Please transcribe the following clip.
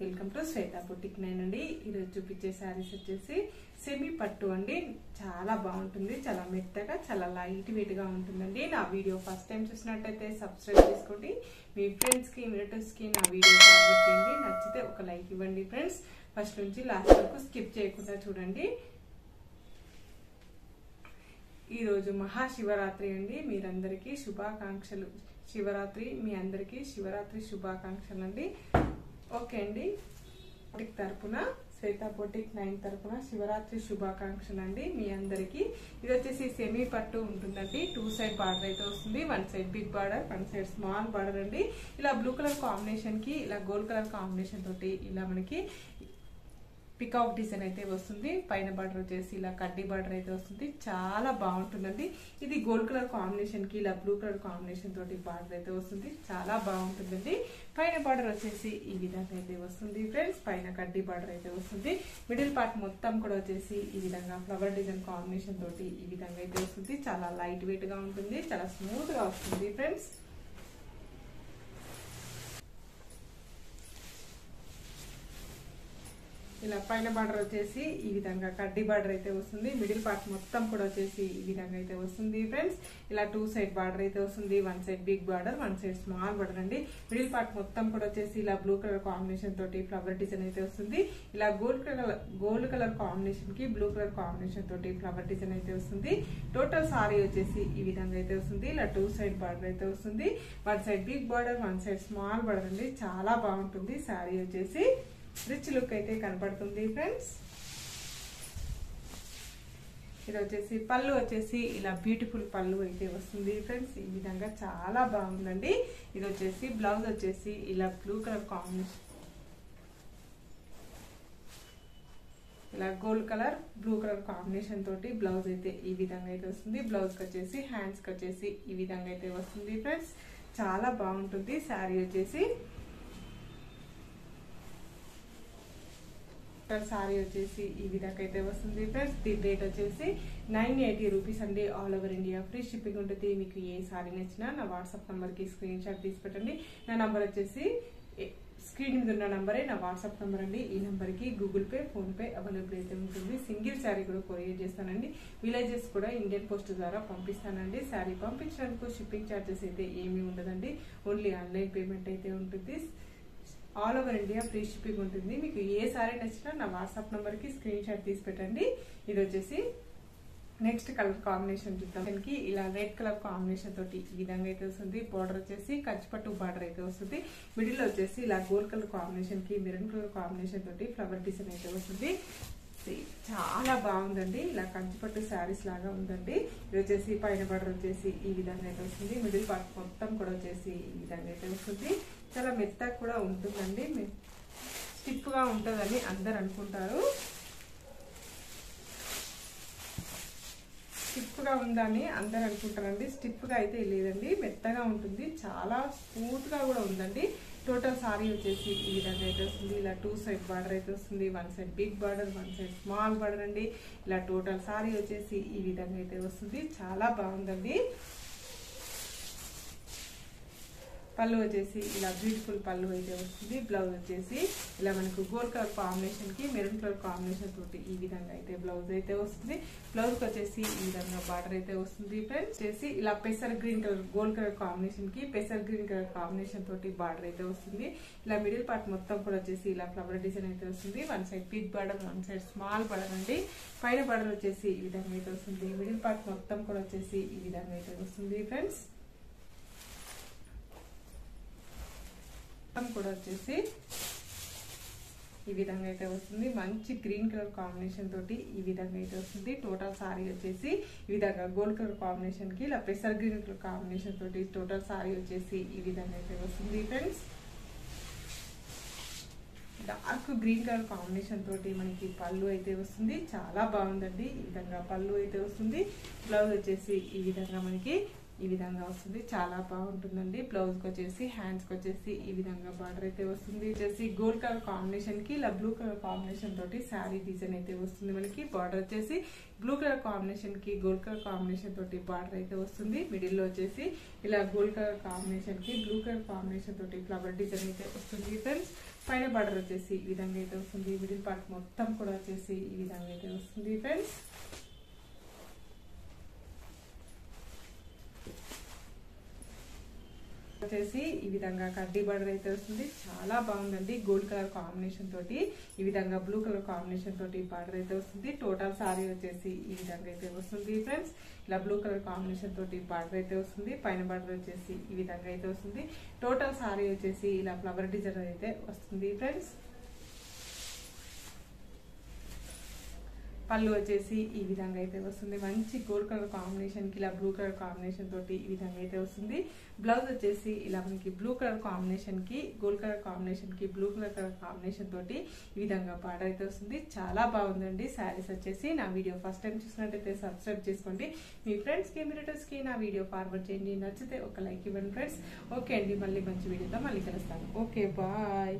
Welcome to Shweta boutique 9 అండి. ఈరోజు చూపించే శారీస్ వచ్చేసి సెమీ పట్టు అండి. చాలా బాగుంటుంది, చాలా మెత్తగా, చాలా లైట్ వెయిట్ గా ఉంటుందండి. నా వీడియో ఫస్ట్ టైం చూసినట్టయితే సబ్స్క్రైబ్ చేసుకోండి. మీ ఫ్రెండ్స్ కి రిలేటివ్స్ కి నా వీడియో ఫార్వర్డ్ చేయండి. నచ్చితే ఒక లైక్ ఇవ్వండి ఫ్రెండ్స్. ఫస్ట్ నుంచి లాస్ట్ వరకు స్కిప్ చేయకుండా చూడండి. ఈరోజు మహాశివరాత్రి అండి. మీరందరికీ శుభాకాంక్షలు. శివరాత్రి మీ అందరికీ శివరాత్రి శుభాకాంక్షలు అండి. ఓకే అండి, బొటిక్ తరపున శ్వేత బొటిక్ 9 తరపున శివరాత్రి శుభాకాంక్షలు అండి మీ అందరికి. ఇది వచ్చేసి సెమీ పట్టు ఉంటుందండి. 2 సైడ్ బార్డర్ అయితే వస్తుంది. 1 side big border, 1 side small border అండి. ఇలా బ్లూ కలర్ కాంబినేషన్ కి ఇలా గోల్డ్ కలర్ కాంబినేషన్ తోటి ఇలా మనకి పికాక్ డిజైన్ అయితే వస్తుంది. పైన బార్డర్ వచ్చేసి ఇలా కడ్డీ బార్డర్ అయితే వస్తుంది. చాలా బాగుంటుందండి. ఇది గోల్డ్ కలర్ కాంబినేషన్ కి ఇలా బ్లూ కలర్ కాంబినేషన్ తోటి బార్డర్ అయితే వస్తుంది. చాలా బాగుంటుందండి. పైన బార్డర్ వచ్చేసి ఈ విధంగా అయితే వస్తుంది ఫ్రెండ్స్. పైన కడ్డీ బార్డర్ అయితే వస్తుంది. మిడిల్ పార్ట్ మొత్తం కూడా వచ్చేసి ఈ విధంగా ఫ్లవర్ డిజైన్ కాంబినేషన్ తోటి ఈ విధంగా అయితే వస్తుంది. చాలా లైట్ వెయిట్ గా ఉంటుంది, చాలా స్మూత్ గా వస్తుంది ఫ్రెండ్స్. ఇలా పైన బార్డర్ వచ్చేసి ఈ విధంగా కడ్డీ బార్డర్ అయితే వస్తుంది. మిడిల్ పార్ట్ మొత్తం కూడా వచ్చేసి ఈ విధంగా అయితే వస్తుంది ఫ్రెండ్స్. ఇలా 2 సైడ్ బార్డర్ అయితే వస్తుంది. 1 side big border, 1 side small border అండి. మిడిల్ పార్ట్ మొత్తం కూడా వచ్చేసి ఇలా బ్లూ కలర్ కాంబినేషన్ తోటి ఫ్లవర్ డిజైన్ అయితే వస్తుంది. ఇలా గోల్డ్ కలర్ కాంబినేషన్ కి బ్లూ కలర్ కాంబినేషన్ తోటి ఫ్లవర్ డిజైన్ అయితే వస్తుంది. టోటల్ సారీ వచ్చేసి ఈ విధంగా అయితే వస్తుంది. ఇలా 2 సైడ్ బార్డర్ అయితే వస్తుంది. 1 side big border, 1 side small border అండి. చాలా బాగుంటుంది సారీ వచ్చేసి. రిచ్ లుక్ అయితే కనపడుతుంది ఫ్రెండ్స్. ఇది వచ్చేసి పళ్ళు వచ్చేసి ఇలా బ్యూటిఫుల్ పళ్ళు అయితే వస్తుంది ఫ్రెండ్స్. ఈ విధంగా చాలా బాగుందండి. ఇది వచ్చేసి బ్లౌజ్ వచ్చేసి ఇలా బ్లూ కలర్ కాంబినేషన్, ఇలా gold colour blue colour combination తోటి బ్లౌజ్ అయితే ఈ విధంగా అయితే వస్తుంది. బ్లౌజ్ కి వచ్చేసి హ్యాండ్స్ కి వచ్చేసి ఈ విధంగా అయితే వస్తుంది ఫ్రెండ్స్. చాలా బాగుంటుంది శారీ వచ్చేసి. సారీ వచ్చేసి ఈ విధంగా అయితే వస్తుంది ఫ్రెండ్స్. దీని రేట్ వచ్చేసి 980 రూపీస్ అండి. All over India free shipping ఉంటుంది. మీకు ఏ సారీ నచ్చినా నా వాట్సాప్ నంబర్ కి స్క్రీన్ షాట్ తీసి పెట్టండి. నా నంబర్ వచ్చేసి స్క్రీన్ మీద ఉన్న నంబరే నా వాట్సాప్ నంబర్ అండి. ఈ నంబర్ కి Google pay, phone pay available అయితే ఉంటుంది. సింగిల్ శారీ కూడా కొరియర్ చేస్తానండి. విలేజెస్ కూడా ఇండియన్ పోస్ట్ ద్వారా పంపిస్తానండి. శారీ పంపించడానికి షిప్పింగ్ ఛార్జెస్ అయితే ఏమీ ఉండదండి. ఓన్లీ ఆన్లైన్ పేమెంట్ అయితే ఉంటుంది. All over India free shipping ఉంటుంది. మీకు ఏ సారీ నచ్చినా నా వాట్సాప్ నంబర్ కి స్క్రీన్ షాట్ తీసి పెట్టండి. ఇది వచ్చేసి నెక్స్ట్ కలర్ కాంబినేషన్ చూద్దాం. దానికి ఇలా రెడ్ కలర్ కాంబినేషన్ తోటి ఈ విధంగా అయితే వస్తుంది. బార్డర్ వచ్చేసి కంచిపట్టు బార్డర్ అయితే వస్తుంది. మిడిల్ లో వచ్చేసి ఇలా గోల్డ్ కలర్ కాంబినేషన్ కి మెరూన్ కలర్ కాంబినేషన్ తోటి ఫ్లవర్ డిజైన్ అయితే వస్తుంది. చాలా బాగుందండి. ఇలా కంచిపట్టు శారీస్ లాగా ఉందండి. ఇది వచ్చేసి పైన బార్డర్ వచ్చేసి ఈ విధంగా అయితే వస్తుంది. మిడిల్ పార్ట్ మొత్తం కూడా వచ్చేసి ఈ విధంగా అయితే వస్తుంది. చాలా మెత్తగా కూడా ఉంటుందండి. స్టిఫ్ గా ఉంటుందని అందరు అనుకుంటారు. స్టిఫ్ గా ఉందని అందరు అనుకుంటారండి. స్టిఫ్ గా అయితే లేదండి, మెత్తగా ఉంటుంది. చాలా స్మూత్ గా కూడా ఉందండి. టోటల్ సారీ వచ్చేసి ఈ విధంగా అయితే వస్తుంది. ఇలా 2 సైడ్ బార్డర్ అయితే వస్తుంది. 1 side big border, 1 side small border అండి. ఇలా టోటల్ సారీ వచ్చేసి ఈ విధంగా అయితే వస్తుంది. చాలా బాగుందండి. పళ్ళు వచ్చేసి ఇలా బ్యూటిఫుల్ పళ్ళు అయితే వస్తుంది. బ్లౌజ్ వచ్చేసి ఇలా మనకు గోల్డ్ కలర్ కాంబినేషన్ కి మెరూన్ కలర్ కాంబినేషన్ తోటి ఈ విధంగా అయితే బ్లౌజ్ అయితే వస్తుంది. బ్లౌజ్ కి వచ్చేసి ఈ విధంగా బార్డర్ అయితే వస్తుంది ఫ్రెండ్స్. వచ్చేసి ఇలా పెసర్ green colour gold colour combination కి పెసర్ గ్రీన్ కలర్ కాంబినేషన్ తోటి బార్డర్ అయితే వస్తుంది. ఇలా మిడిల్ పార్ట్ మొత్తం కూడా వచ్చేసి ఇలా ఫ్లవర్ డిజైన్ అయితే వస్తుంది. 1 side big border, 1 side small border అండి. పైన బార్డర్ వచ్చేసి ఈ విధంగా అయితే వస్తుంది. మిడిల్ పార్ట్ మొత్తం కూడా వచ్చేసి ఈ విధంగా అయితే వస్తుంది ఫ్రెండ్స్. కూడా వచ్చేసి ఈ విధంగా అయితే వస్తుంది. మంచి గ్రీన్ కలర్ కాంబినేషన్ తోటి ఈ విధంగా అయితే వస్తుంది. టోటల్ సారీ వచ్చేసి ఈ విధంగా గోల్డ్ కలర్ కాంబినేషన్ కి ఇలా పెసర్ గ్రీన్ కలర్ కాంబినేషన్ తోటి టోటల్ సారీ వచ్చేసి ఈ విధంగా అయితే వస్తుంది friends. Dark green colour combination తోటి మనకి పళ్ళు అయితే వస్తుంది. చాలా బాగుందండి. ఈ విధంగా పళ్ళు అయితే వస్తుంది. బ్లౌజ్ వచ్చేసి ఈ విధంగా మనకి ఈ విధంగా వస్తుంది. చాలా బాగుంటుందండి. బ్లౌజ్ కి వచ్చేసి హ్యాండ్స్ కి వచ్చేసి ఈ విధంగా బార్డర్ అయితే వస్తుంది. వచ్చేసి గోల్డ్ కలర్ కాంబినేషన్ కి ఇలా బ్లూ కలర్ కాంబినేషన్ తోటి శారీ డిజైన్ అయితే వస్తుంది. మనకి బార్డర్ వచ్చేసి బ్లూ కలర్ కాంబినేషన్ కి గోల్డ్ కలర్ కాంబినేషన్ తోటి బార్డర్ అయితే వస్తుంది. మిడిల్ లో వచ్చేసి ఇలా గోల్డ్ కలర్ కాంబినేషన్ కి బ్లూ కలర్ కాంబినేషన్ తోటి ఫ్లవర్ డిజైన్ అయితే వస్తుంది ఫ్రెండ్స్. పైన బార్డర్ వచ్చేసి ఈ విధంగా అయితే వస్తుంది. మిడిల్ పార్ట్ మొత్తం కూడా వచ్చేసి ఈ విధంగా అయితే వస్తుంది ఫ్రెండ్స్. వచ్చేసి ఈ విధంగా కడ్డీ బార్డర్ అయితే వస్తుంది. చాలా బాగుందండి. గోల్డ్ కలర్ కాంబినేషన్ తోటి ఈ విధంగా బ్లూ కలర్ కాంబినేషన్ తోటి బార్డర్ అయితే వస్తుంది. టోటల్ సారీ వచ్చేసి ఈ విధంగా అయితే వస్తుంది ఫ్రెండ్స్. ఇలా బ్లూ కలర్ కాంబినేషన్ తోటి బార్డర్ అయితే వస్తుంది. పైన బార్డర్ వచ్చేసి ఈ విధంగా అయితే వస్తుంది. టోటల్ సారీ వచ్చేసి ఇలా ఫ్లవర్ డిజైన్ అయితే వస్తుంది ఫ్రెండ్స్. పళ్ళు వచ్చేసి ఈ విధంగా అయితే వస్తుంది. మంచి గోల్డ్ కలర్ కాంబినేషన్ కి ఇలా బ్లూ కలర్ కాంబినేషన్ తోటి ఈ విధంగా అయితే వస్తుంది. బ్లౌజ్ వచ్చేసి ఇలా మనకి బ్లూ కలర్ కాంబినేషన్ కి గోల్డ్ కలర్ కాంబినేషన్ కి బ్లూ కలర్ కాంబినేషన్ తోటి ఈ విధంగా బార్డర్ అయితే వస్తుంది. చాలా బాగుందండి శారీస్ వచ్చేసి. నా వీడియో ఫస్ట్ టైం చూసినట్టయితే సబ్స్క్రైబ్ చేసుకోండి. మీ ఫ్రెండ్స్ కి రిలేటివ్స్ కి నా వీడియో ఫార్వర్డ్ చేయండి. నచ్చితే ఒక లైక్ ఇవ్వండి ఫ్రెండ్స్. ఓకే అండి, మళ్ళీ మంచి వీడియోతో మళ్ళీ కలుస్తాను. Okay, bye.